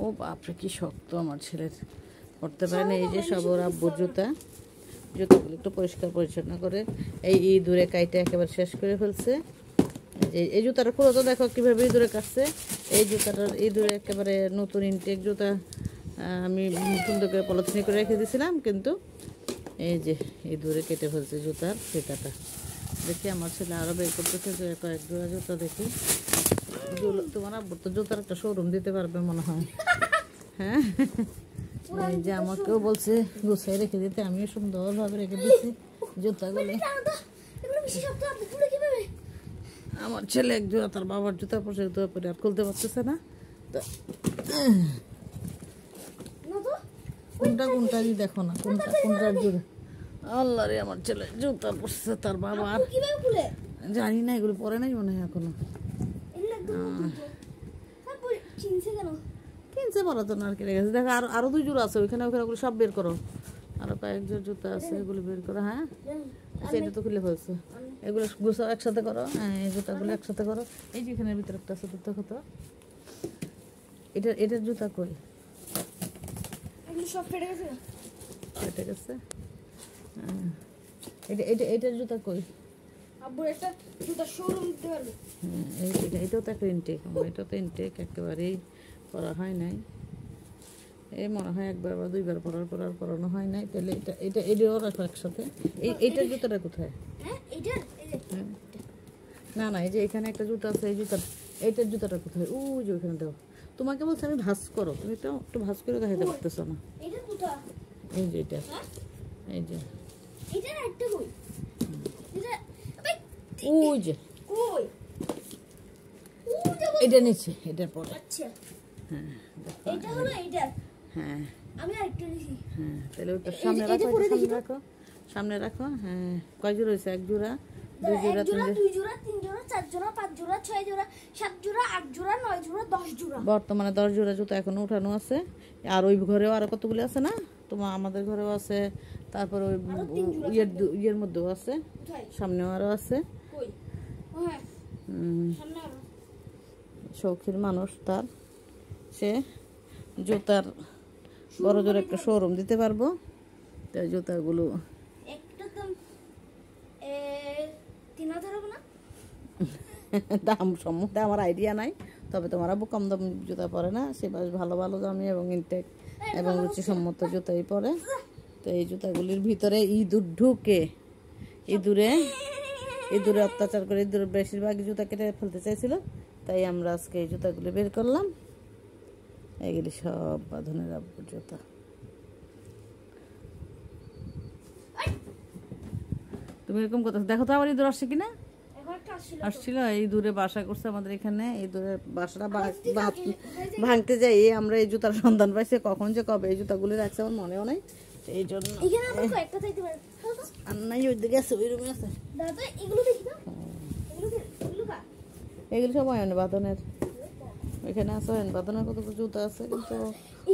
ও বাপরে কি শক্ত আমার ছেলের, করতে পারে না। এই যে সব ওর আব্বুর জুতা, জুতাগুলো একটু পরিষ্কার পরিচ্ছন্ন করে এই ইঁদুরে কাইটা একেবারে শেষ করে ফেলছে। এই জুতাটা পুরো তো দেখো কীভাবে ইঁদুরে কাটছে। এই জুতাটার ইঁদুরে একেবারে নতুন ইনটেক জুতা, আমি সুন্দর করে পলিথিন করে রেখে দিয়েছিলাম, কিন্তু এই যে ইঁদুরে কেটে ফেলছে জুতার ফিতাটা। দেখি আমার ছেলে আরও বের করতেছে যে কয়েক জোড়া জুতা দেখি। তোমার আব্বুর তো জুতার একটা শোরুম দিতে পারবে মনে হয়। হ্যাঁ, এই যে আমাকেও বলছে গুছিয়ে রেখে দিতে, আমিও সুন্দরভাবে রেখে দিচ্ছি জুতাগুলো। আমার ছেলে এক জোড়া তার বাবার জুতা পরে জুতা পরে আর খুলতে পারতেছে না। কোনটা কোনটা দেখো না, কোনটা কোনটার জুড়ে। আল্লাহ রে, আমার ছেলে জুতা পরছে তার বাবার, জানি না, এগুলো পরে নাই মনে হয় এখনো। কিনছে পরা তো না আর কেটে গেছে। দেখো আরো 2 জোড়া আছে ওইখানে, ওখানে সব বের করো। আরো কয়েক জোড়া জুতা আছে, এগুলো বের করো। হ্যাঁ, সেটা তো খুলে ফেলছে। এগুলো গুছাও একসাথে করো। হ্যাঁ, এই জুতাগুলো একসাথে করো। এই যে এখানের ভিতরে একটা আছে, দেখো তো এটার জুতা কই? সব ফেটে গেছে। ফেটে গেছে। এটার জুতা কই? আব্বুর একটা জুতা শোরুম দিতে পারবে। এটাও তো একটা ইনটেক, এটাও তো ইনটেক একেবারেই করা হয় নাই। এই মনে হয় একবার বা 2বার পরার পর আর পরানো হয় নাই। তাহলে এটাও রাখো একসাথে। এইটার জুতাটা কোথায়? না না, এই যে এখানে একটা জুতা আছে, এই জুতা, এইটার জুতাটা কোথায়? ওই যে ওখানে দাও। তোমাকে বলছি আমি ভাঁজ করো, তুমি তো একটু ভাঁজ করে দেখাতে পারতেছো না। এই যে এটা, এই যে ওই যে এটা নিচে, এটার পরে। হ্যাঁ, হ্যাঁ, হ্যাঁ, তাহলে ওটা সামনে রাখো, সামনে রাখো, সামনে রাখো। হ্যাঁ, কয় জোড়া হয়েছে? 1 জোড়া, 2 জোড়া, 3 জোড়া, 3 জোড়া, 4 জোড়া, 5 জোড়া, 6 জোড়া, 7 জোড়া, 8 জোড়া, 9 জোড়া, 10 জোড়া। বর্তমানে 10 জোড়া জুতা এখনো উঠানো আছে। আর ওই ঘরেও আরো কতগুলো আছে না, তোমার আমাদের ঘরেও আছে, তারপর ওই ইয়ের মধ্যেও আছে, সামনেও আরো আছে। শৌখিন মানুষ, তার সে জুতার বড় জোর একটা শোরুম দিতে পারবো। তাই জুতাগুলো দাম সম্বন্ধে আমার আইডিয়া নাই, তবে তোমার আব্বু কম দাম জুতা পরে না, সে বেশ ভালো ভালো দামি এবং ইনটেক এবং রুচিসম্মত জুতাই পরে। তো এই জুতাগুলির ভিতরে ইঁদুর ঢুকে, ইঁদুরে অত্যাচার করে ইঁদুরের বেশিরভাগ জুতা কেটে ফেলতে চাইছিল, তাই আমরা আজকে এই জুতাগুলি বের করলাম। এগুলি সব বাঁধনের আব্বুর জুতা। তুমি এরকম কথা দেখো তো, আবার ইঁদুর আসছে কিনা। আসছিল, এই দূরে বাসা করছে আমাদের এখানে। এই দূরে বাসাটা ভাঙতে যাই আমরা এই জুতার সন্ধান পাইছি, কখন যে কবে এই জুতাগুলি রাখছে আমার মনেও নাই। এই জন্য আর নাই, ওই দিকে আছে, ওই রুমে আছে। এগুলো সব অয়ন বাঁধনের, ওইখানে আছে অয়ন বাঁধনের কতগুলো জুতা আছে, কিন্তু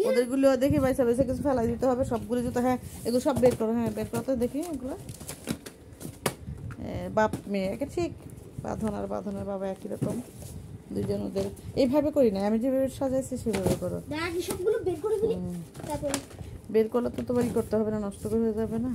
ওদেরগুলো দেখি বাইসা বাইসা কিছু ফেলাই দিতে হবে। সবগুলো জুতা, হ্যাঁ এগুলো সব বের করো। হ্যাঁ, বের করতে দেখি এগুলো। বাপ মেয়ে একে ঠিক, বাঁধনের বাবা একই রকম, দুজন ওদের এইভাবে করি না, আমি যেভাবে সাজাইছি সেভাবে করো। বের করে বের করলে তো তোমারই করতে হবে না, নষ্ট করে হয়ে যাবে না।